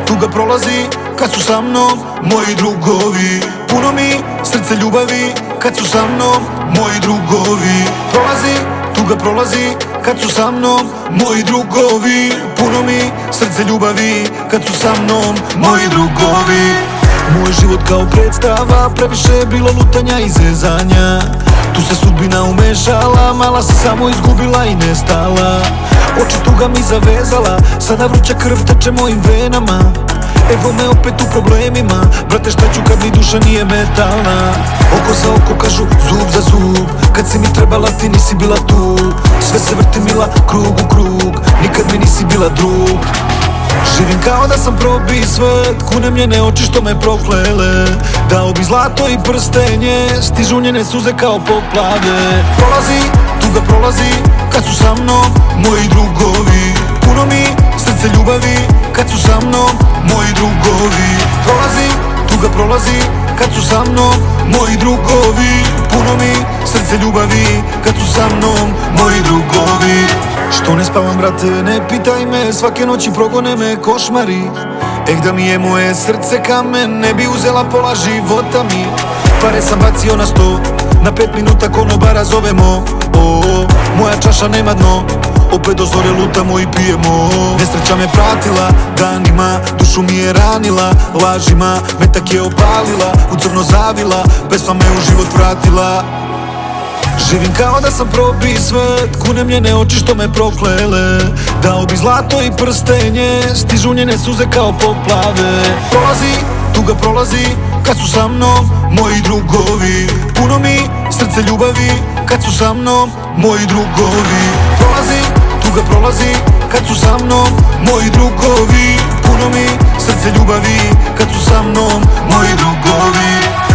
tuga prolazi kad su sa mnom moji drugovi. Puno mi srce ljubavi kad su sa mnom moji drugovi. Tuga prolazi kad su sa mnom moji drugovi. Puno mi srce ljubavi kad su sa mnom moji drugovi. Moj život kao predstava, previše je bilo lutanja i zezanja. Tu se sudbina umešala, mala se samo izgubila i nestala. Oči tuga mi zavezala, sada vruća krv teče mojim venama. Evo me opet u problemima, brate šta ću kad mi duša nije metalna. Oko za oko kažu zub za zub, kad si mi trebala ti nisi bila tu. Sve se vrti mila krug u krug, nikad mi nisi bila drug. Živim kao da sam probij svet, kunem njene oči što me proklele. Dao bi zlato i prstenje, stižu njene suze kao poplave. Tuga prolazi kad su sa mnom moji drugovi. Puno mi srce ljubavi kad su sa mnom moji drugovi. Tuga prolazi kad su sa mnom moji drugovi. Puno mi srce ljubavi kad su sa mnom moji drugovi. Što ne spavam brate, ne pitaj me, svake noći progone me košmari. Da mi je moje srce kamen, ne bi uzela pola života mi. Pare sam bacio na sto, na 5 minuta konobara zovemo. Moja čaša nema dno, opet do zore lutamo i pijemo. Nesreća me pratila danima, dušu mi je ranila lažima. Metak je opalila, u crno zavila, pesma me u život vratila. Živim kao da sam probij svet, kunem njene oči što me proklele. Dao bi zlato i prstenje, stižu njene suze kao poplave. Tuga prolazi kad su sa mnom moji drugovi. Puno mi srce ljubavi kad su sa mnom moji drugovi. Tuga prolazi kad su sa mnom moji drugovi. Puno mi srce ljubavi kad su sa mnom moji drugovi.